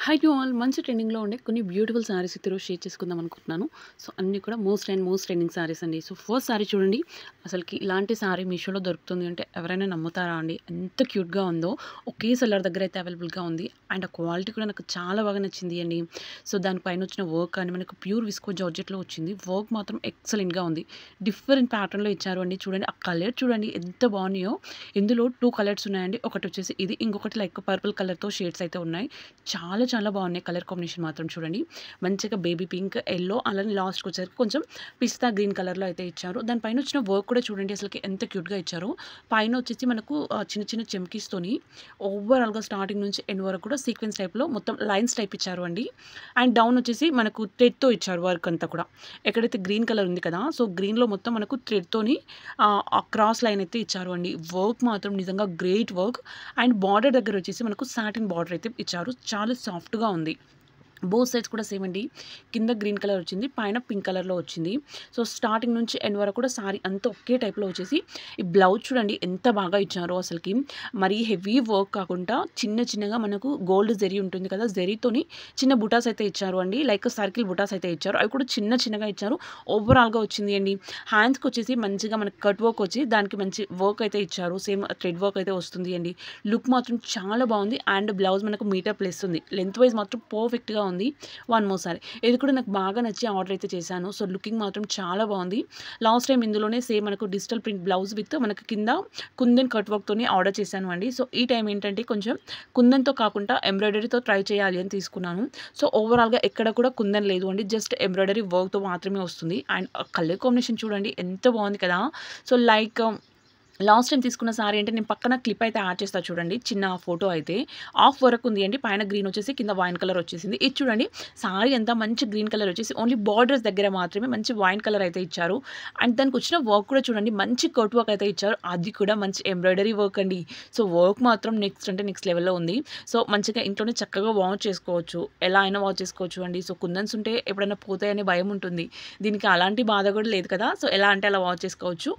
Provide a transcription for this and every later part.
High to all మంచి ట్రెండింగ్‌లో ఉండే కొన్ని బ్యూటిఫుల్ సారీస్ అయితే ఈరోజు షేర్ చేసుకుందాం అనుకుంటున్నాను. సో, అన్నీ కూడా మోస్ట్ ట్రెండింగ్ సారీస్ అండి. సో, ఫస్ట్ సారీ చూడండి. అసలకి ఇలాంటి సారీ మీషోలో దొరుకుతుంది అంటే ఎవరైనా నమ్ముతారా అండి? ఎంత క్యూట్‌గా ఉందో. ఒకే సెల్లర్ దగ్గర అయితే అవైలబుల్‌గా ఉంది. అండ్ ఆ క్వాలిటీ కూడా నాకు చాలా బాగా నచ్చింది అండి. సో, దానిపైన వచ్చిన వర్క్ కానీ మనకు ప్యూర్ విస్కో జార్జెట్‌లో వచ్చింది. వర్క్ మాత్రం ఎక్సలెంట్‌గా ఉంది. డిఫరెంట్ ప్యాటర్న్‌లో ఇచ్చారు అండి. చూడండి ఆ కలర్ చూడండి ఎంత బాగున్నాయో. ఇందులో 2 కలర్స్ ఉన్నాయండి. ఒకటి వచ్చేసి ఇది. ఇంకొకటి లైక్ పర్పుల్ కలర్‌తో షేడ్స్ అయితే ఉన్నాయి. చాలా బాగున్నాయి. కలర్ కాంబినేషన్ మాత్రం చూడండి. మంచిగా బేబీ పింక్, యెల్లో అలానే లాస్ట్‌కొచ్చేసరికి కొంచెం పిస్తా గ్రీన్ కలర్‌లో అయితే ఇచ్చారు. దాని పైన వచ్చిన వర్క్ కూడా చూడండి అసలకి ఎంత క్యూట్‌గా ఇచ్చారో. పైన వచ్చేసి మనకు చిన్న చిన్న చెమ్కీస్‌తోని ఓవరాల్‌గా స్టార్టింగ్ నుంచి ఎండ్ వరకు కూడా సీక్వెన్స్ టైప్‌లో మొత్తం లైన్స్ టైప్ ఇచ్చారు అండి. అండ్ డౌన్ వచ్చేసి మనకు థ్రెడ్‌తో ఇచ్చారు వర్క్ అంతా కూడా. ఎక్కడైతే గ్రీన్ కలర్ ఉంది కదా! సో, గ్రీన్‌లో మొత్తం మనకు థ్రెడ్‌తోని ఆ క్రాస్ లైన్ అయితే ఇచ్చారు అండి. వర్క్ మాత్రం నిజంగా గ్రేట్ వర్క్. అండ్ బార్డర్ దగ్గర వచ్చేసి మనకు సాటిన్ బార్డర్ అయితే ఇచ్చారు. చాలా సాఫ్ట్‌గా ఉంది. బోత్ సైడ్స్ కూడా సేమ్ అండి. కింద గ్రీన్ కలర్ వచ్చింది. పైన పింక్ కలర్‌లో వచ్చింది. సో, స్టార్టింగ్ నుంచి ఎండ్ వరకు కూడా సారీ అంతా ఒకే టైప్‌లో వచ్చేసి ఈ బ్లౌజ్ చూడండి ఎంత బాగా ఇచ్చారో అసలకి. మరీ హెవీ వర్క్ కాకుండా చిన్నగా మనకు గోల్డ్ జరీ ఉంటుంది కదా! జరీతోని చిన్న బుటాస్ అయితే ఇచ్చారు అండి. లైక్ సర్కిల్ బుటాస్ అయితే ఇచ్చారు. అవి కూడా చిన్నగా ఇచ్చారు. ఓవరాల్‌గా వచ్చింది అండి. హ్యాండ్స్‌కొచ్చేసి మంచిగా మనకు కట్ వర్క్ వచ్చి దానికి మంచి వర్క్ అయితే ఇచ్చారు. సేమ్ థ్రెడ్ వర్క్ అయితే వస్తుంది అండి. లుక్ మాత్రం చాలా బాగుంది. అండ్ బ్లౌజ్ మనకు మీటర్ ప్లస్ ఉంది. లెంత్ వైస్ మాత్రం పర్ఫెక్ట్‌గా ఉంది. One more sorry. ఇది కూడా నాకు బాగా నచ్చి ఆర్డర్ అయితే చేశాను. సో, లుకింగ్ మాత్రం చాలా బాగుంది. లాస్ట్ టైమ్ ఇందులోనే సేమ్ మనకు డిజిటల్ ప్రింట్ బ్లౌజ్ విత్ మనకు కింద కుందన్ కట్ వర్క్‌తోని ఆర్డర్ చేశాను అండి. సో, ఈ టైమ్ ఏంటంటే కొంచెం కుందన్‌తో కాకుండా ఎంబ్రాయిడరీతో ట్రై చేయాలి అని తీసుకున్నాను. సో, ఓవరాల్‌గా ఎక్కడ కూడా కుందన్ లేదు అండి. జస్ట్ ఎంబ్రాయిడరీ వర్క్‌తో మాత్రమే వస్తుంది. అండ్ కలర్ కాంబినేషన్ చూడండి ఎంత బాగుంది కదా! సో, లైక్ లాస్ట్ టైమ్ తీసుకున్న సారీ అంటే నేను పక్కన క్లిప్ అయితే యాడ్ చేస్తా చూడండి. చిన్న ఫోటో అయితే హాఫ్ వరకు ఉంది అండి. పైన గ్రీన్ వచ్చేసి కింద వైన్ కలర్ వచ్చేసింది. ఇది చూడండి సారీ అంతా మంచి గ్రీన్ కలర్ వచ్చేసి ఓన్లీ బార్డర్స్ దగ్గర మాత్రమే మంచి వైన్ కలర్ అయితే ఇచ్చారు. అండ్ దానికి వచ్చిన వర్క్ కూడా చూడండి మంచి కట్ వర్క్ అయితే ఇచ్చారు. అది కూడా మంచి ఎంబ్రాయిడరీ వర్క్ అండి. సో, వర్క్ మాత్రం నెక్స్ట్ లెవెల్‌లో ఉంది. సో, మంచిగా ఇంట్లోనే చక్కగా వాష్ చేసుకోవచ్చు. ఎలా అయినా వాష్ చేసుకోవచ్చు అండి. సో, కుందన్స్ ఉంటే ఎప్పుడైనా పోతాయనే భయం ఉంటుంది. దీనికి అలాంటి బాధ కూడా లేదు కదా! సో, ఎలా అంటే అలా వాష్ చేసుకోవచ్చు.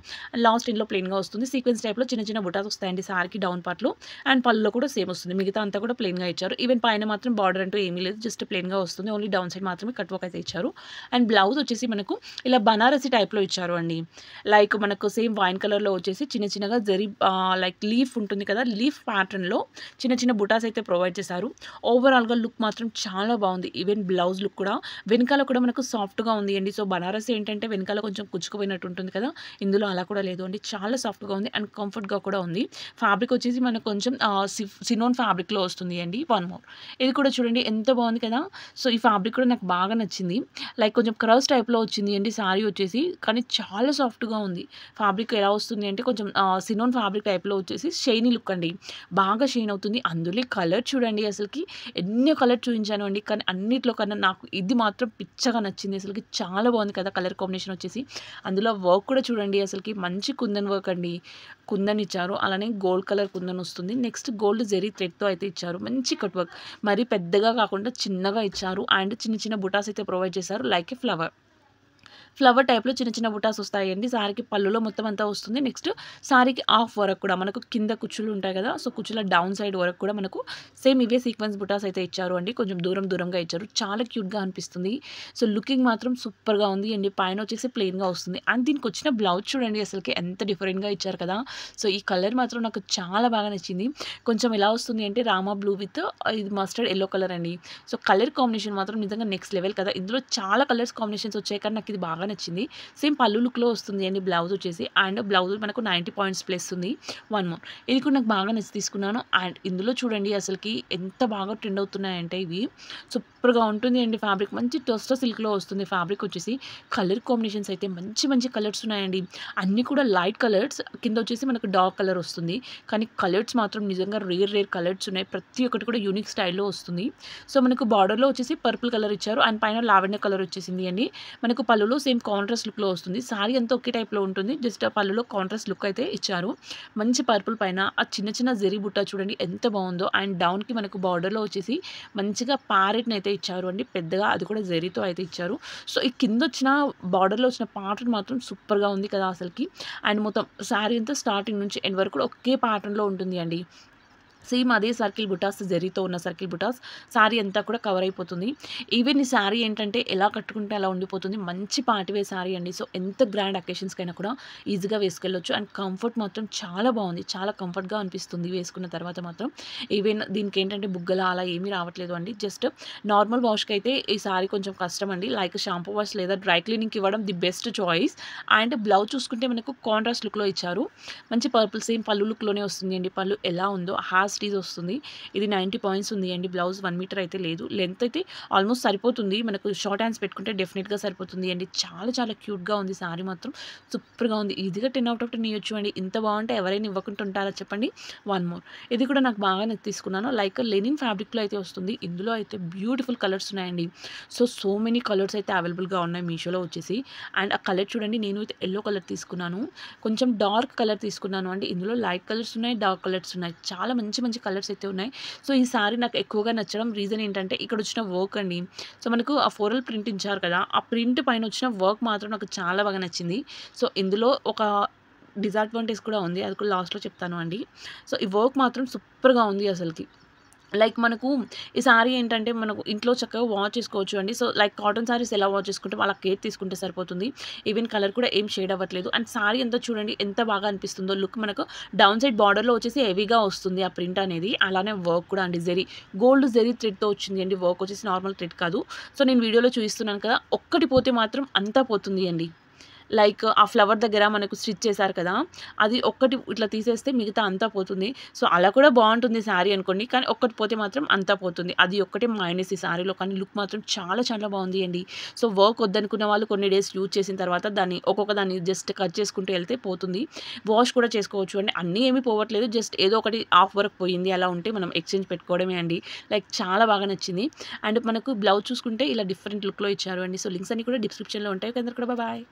లాస్ట్ ఎండ్‌లో ప్లెయిన్‌గా వస్తుంది. సీక్వెన్స్ టైప్‌లో చిన్న బుటాస్ వస్తాయండి సారీకి డౌన్ పార్ట్‌లో. అండ్ పళ్ళులో కూడా సేమ్ వస్తుంది. మిగతా అంతా కూడా ప్లెయిన్‌గా ఇచ్చారు. ఈవెన్ పైన మాత్రం బార్డర్ అంటూ ఏమీ లేదు. జస్ట్ ప్లెయిన్‌గా వస్తుంది. ఓన్లీ డౌన్ సైడ్ మాత్రమే కట్ వర్క్ అయితే ఇచ్చారు. అండ్ బ్లౌజ్ వచ్చేసి మనకు ఇలా బనారసి టైప్‌లో ఇచ్చారు అండి. లైక్ మనకు సేమ్ వైన్ కలర్‌లో వచ్చేసి చిన్నగా జరీ లైక్ లీఫ్ ఉంటుంది కదా! లీఫ్ ప్యాటర్న్‌లో చిన్న బుటాస్ అయితే ప్రొవైడ్ చేశారు. ఓవరాల్‌గా లుక్ మాత్రం చాలా బాగుంది. ఈవెన్ బ్లౌజ్ లుక్ కూడా వెనకాల కూడా మనకు సాఫ్ట్‌గా ఉంది అండి. సో, బనారసి ఏంటంటే వెనకాల కొంచెం కుచ్చుకుపోయినట్టు ఉంటుంది కదా! ఇందులో అలా కూడా లేదు అండి. చాలా సాఫ్ట్‌గా ఉంది అండ్ కంఫర్ట్‌గా కూడా ఉంది. ఫ్యాబ్రిక్ వచ్చేసి మనకు కొంచెం సినోన్ ఫ్యాబ్రిక్‌లో వస్తుంది అండి. One more. ఇది కూడా చూడండి ఎంత బాగుంది కదా! సో, ఈ ఫ్యాబ్రిక్ కూడా నాకు బాగా నచ్చింది. లైక్ కొంచెం క్రష్ టైప్‌లో వచ్చింది అండి సారీ వచ్చేసి. కానీ చాలా సాఫ్ట్‌గా ఉంది. ఫ్యాబ్రిక్ ఎలా వస్తుంది అంటే కొంచెం సినోన్ ఫ్యాబ్రిక్ టైప్‌లో వచ్చేసి షైనీ లుక్ అండి. బాగా షైన్ అవుతుంది. అందులో కలర్ చూడండి అసలకి ఎన్నో కలర్ చూయించాను అండి. కానీ అన్నిట్లో కన్నా నాకు ఇది మాత్రం పిచ్చగా నచ్చింది. అసలకి చాలా బాగుంది కదా! కలర్ కాంబినేషన్ వచ్చేసి. అందులో వర్క్ కూడా చూడండి అసలకి మంచి కుందన్ వర్క్ అండి. కుందన్ ఇచ్చారు. అలానే గోల్డ్ కలర్ కుందన్ వస్తుంది. నెక్స్ట్ గోల్డ్ జెరీ థ్రెడ్‌తో అయితే ఇచ్చారు. మంచి కట్ వర్క్. మరి పెద్దగా కాకుండా చిన్నగా ఇచ్చారు. అండ్ చిన్న బుటాస్ అయితే ప్రొవైడ్ చేశారు. Like a flower. ఫ్లవర్ టైప్‌లో చిన్న బుటాస్ వస్తాయండి. సారీకి పళ్ళులో మొత్తం అంతా వస్తుంది. నెక్స్ట్ సారీకి హాఫ్ వరకు కూడా మనకు కింద కుచ్చులు ఉంటాయి కదా! సో, కుచ్చుల డౌన్ సైడ్ వరకు కూడా మనకు సేమ్ ఇవే సీక్వెన్స్ బుటాస్ అయితే ఇచ్చారు అండి. కొంచెం దూరంగా ఇచ్చారు. చాలా క్యూట్‌గా అనిపిస్తుంది. సో, లుకింగ్ మాత్రం సూపర్‌గా ఉంది అండి. పైన వచ్చేసి ప్లెయిన్‌గా వస్తుంది. అండ్ దీనికొచ్చిన బ్లౌజ్ చూడండి అసలకి ఎంత డిఫరెంట్‌గా ఇచ్చారు కదా! సో, ఈ కలర్ మాత్రం నాకు చాలా బాగా నచ్చింది. కొంచెం ఎలా వస్తుంది అంటే రామా బ్లూ విత్ ఇది మస్టర్డ్ యెల్లో కలర్ అండి. సో, కలర్ కాంబినేషన్ మాత్రం నిజంగా నెక్స్ట్ లెవెల్ కదా! ఇందులో చాలా కలర్స్ కాంబినేషన్స్ వచ్చాయి కానీ నాకు ఇది బాగా నచ్చింది. సేమ్ పళ్ళు లుక్‌లో వస్తుంది అండి బ్లౌజ్ వచ్చేసి. అండ్ బ్లౌజ్ మనకు 90 పాయింట్స్ ప్లస్ ఉంది. One more. ఇది కూడా నాకు బాగా నచ్చి తీసుకున్నాను. అండ్ ఇందులో చూడండి అసలకి ఎంత బాగా ట్రెండ్ అవుతున్నాయంటే ఇవి. సూపర్‌గా ఉంటుంది అండి ఫ్యాబ్రిక్. మంచి టొస్టో సిల్క్‌లో వస్తుంది ఫ్యాబ్రిక్ వచ్చేసి. కలర్ కాంబినేషన్స్ అయితే మంచి కలర్స్ ఉన్నాయండి. అన్నీ కూడా లైట్ కలర్స్. కింద వచ్చేసి మనకు డార్క్ కలర్ వస్తుంది. కానీ కలర్స్ మాత్రం నిజంగా రేర్ కలర్స్ ఉన్నాయి. ప్రతి ఒక్కటి కూడా యూనిక్ స్టైల్‌లో వస్తుంది. సో, మనకు బార్డర్‌లో వచ్చేసి పర్పుల్ కలర్ ఇచ్చారు. అండ్ పైన లావెండర్ కలర్ వచ్చేసింది అండి. మనకు పళ్ళులో సేమ్ కాంట్రాస్ట్ లుక్‌లో వస్తుంది. సారీ అంతా ఒకే టైప్‌లో ఉంటుంది. జస్ట్ ఆ పళ్ళులో కాంట్రాస్ట్ లుక్ అయితే ఇచ్చారు. మంచి పర్పుల్ పైన ఆ చిన్న జరీ బుట్ట చూడండి ఎంత బావుందో. అండ్ డౌన్‌కి మనకు బార్డర్‌లో వచ్చేసి మంచిగా ప్యారెట్‌నయితే ఇచ్చారు అండి. పెద్దగా అది కూడా జరీతో అయితే ఇచ్చారు. సో, ఈ కిందొచ్చిన బార్డర్‌లో వచ్చిన ప్యాటర్న్ మాత్రం సూపర్‌గా ఉంది కదా అసలకి. అండ్ మొత్తం సారీ అంతా స్టార్టింగ్ నుంచి ఎండ్ వరకు కూడా ఒకే ప్యాటర్న్‌లో ఉంటుంది అండి. సేమ్ అదే సర్కిల్ బుటాస్ జరీతో ఉన్న సర్కిల్ బుటాస్ శారీ అంతా కూడా కవర్ అయిపోతుంది. ఈవెన్ ఈ శారీ ఏంటంటే ఎలా కట్టుకుంటే అలా ఉండిపోతుంది. మంచి పార్టీ వేర్ శారీ అండి. సో ఎంత గ్రాండ్ అకేషన్స్‌కైనా కూడా ఈజీగా వేసుకెళ్ళొచ్చు. అండ్ కంఫర్ట్ మాత్రం చాలా బాగుంది. చాలా కంఫర్ట్‌గా అనిపిస్తుంది వేసుకున్న తర్వాత మాత్రం. ఈవెన్ దీనికి ఏంటంటే బుగ్గల అలా ఏమీ రావట్లేదు అండి. జస్ట్ నార్మల్ వాష్‌కి అయితే ఈ శారీ కొంచెం కష్టం అండి. లైక్ షాంపూ వాష్ లేదా డ్రై క్లీనింగ్‌కి ఇవ్వడం the best choice. And blouse చూసుకుంటే మనకు కాంట్రాస్ట్ లుక్‌లో ఇచ్చారు. మంచి పర్పుల్ సేమ్ పళ్ళు లుక్‌లోనే వస్తుంది అండి. పళ్ళు ఎలా ఉందో స్టీజ్ వస్తుంది. ఇది 90 పాయింట్స్ ఉంది అండి. బ్లౌజ్ 1 మీటర్ అయితే లేదు. లెంత్ అయితే ఆల్మోస్ట్ సరిపోతుంది. మనకు షార్ట్ హ్యాండ్స్ పెట్టుకుంటే డెఫినిట్‌గా సరిపోతుంది అండి. చాలా చాలా క్యూట్‌గా ఉంది శారీ మాత్రం. సూపర్‌గా ఉంది. ఈజీగా 10 ఔట్ ఆఫ్ 10 ఇయ్యొచ్చు అండి. ఇంత బాగుంటే ఎవరైనా ఇవ్వకుండా ఉంటారా చెప్పండి. వన్ మోర్ ఇది కూడా నాకు బాగా తీసుకున్నాను. లైక్ లెనిన్ ఫ్యాబ్రిక్‌లో అయితే వస్తుంది. ఇందులో అయితే బ్యూటిఫుల్ కలర్స్ ఉన్నాయండి. సో మెనీ కలర్స్ అయితే అవైలబుల్‌గా ఉన్నాయి మీషోలో వచ్చేసి. అండ్ ఆ కలర్ చూడండి, నేను అయితే యెల్లో కలర్ తీసుకున్నాను. కొంచెం డార్క్ కలర్ తీసుకున్నాను అండి. ఇందులో లైట్ కలర్స్ ఉన్నాయి, డార్క్ కలర్స్ ఉన్నాయి. చాలా మంచి మంచి కలర్స్ అయితే ఉన్నాయి. సో ఈ శారీ నాకు ఎక్కువగా నచ్చడం రీజన్ ఏంటంటే ఇక్కడ వచ్చిన వర్క్ అండి. సో మనకు ఆ ఫ్లోరల్ ప్రింట్ ఇచ్చారు కదా, ఆ ప్రింట్ పైన వచ్చిన వర్క్ మాత్రం నాకు చాలా బాగా నచ్చింది. సో ఇందులో ఒక డిసడ్వాంటేజ్ కూడా ఉంది. అది కూడా లాస్ట్‌లో చెప్తాను అండి. సో ఈ వర్క్ మాత్రం సూపర్‌గా ఉంది అసలకి. లైక్ మనకు ఈ శారీ ఏంటంటే మనకు ఇంట్లో చక్కగా వాష్ చేసుకోవచ్చు అండి. సో లైక్ కాటన్ శారీస్ ఎలా వాష్ చేసుకుంటామో అలా కేర్ తీసుకుంటే సరిపోతుంది. ఈవెన్ కలర్ కూడా ఏం షేడ్ అవ్వట్లేదు. అండ్ శారీ అంతా చూడండి ఎంత బాగా అనిపిస్తుందో. లుక్ మనకు డౌన్ సైడ్ బార్డర్‌లో వచ్చేసి హెవీగా వస్తుంది ఆ ప్రింట్ అనేది. అలానే వర్క్ కూడా అండి గోల్డ్ జెరీ థ్రెడ్‌తో వచ్చింది అండి. వర్క్ వచ్చేసి నార్మల్ థ్రెడ్ కాదు. సో నేను వీడియోలో చూపిస్తున్నాను కదా, ఒక్కటి పోతే మాత్రం అంతా పోతుంది అండి. లైక్ ఆ ఫ్లవర్ దగ్గర మనకు స్టిచ్ చేశారు కదా, అది ఒక్కటి ఇట్లా తీసేస్తే మిగతా అంతా పోతుంది. సో అలా కూడా బాగుంటుంది శారీ అనుకోండి. కానీ ఒక్కటి పోతే మాత్రం అంతా పోతుంది. అది ఒక్కటే మైనస్ ఈ శారీలో. కానీ లుక్ మాత్రం చాలా చాలా బాగుంది అండి. సో వర్క్ వద్దనుకున్న వాళ్ళు కొన్ని డేస్ యూజ్ చేసిన తర్వాత దాన్ని ఒక్కొక్క దాన్ని జస్ట్ కట్ చేసుకుంటూ వెళ్తే పోతుంది. వాష్ కూడా చేసుకోవచ్చు అండి. అన్నీ ఏమీ పోవట్లేదు. జస్ట్ ఏదో ఒకటి హాఫ్ వర్క్ పోయింది అలా ఉంటే మనం ఎక్స్చేంజ్ పెట్టుకోవడమే అండి. లైక్ చాలా బాగా నచ్చింది. అండ్ మనకు బ్లౌజ్ చూసుకుంటే ఇలా డిఫరెంట్ లుక్‌లో ఇచ్చారు అండి. సో లింక్స్ అన్ని కూడా డిస్క్రిప్షన్‌లో ఉంటాయి. అందరికీ కూడా బాయ్.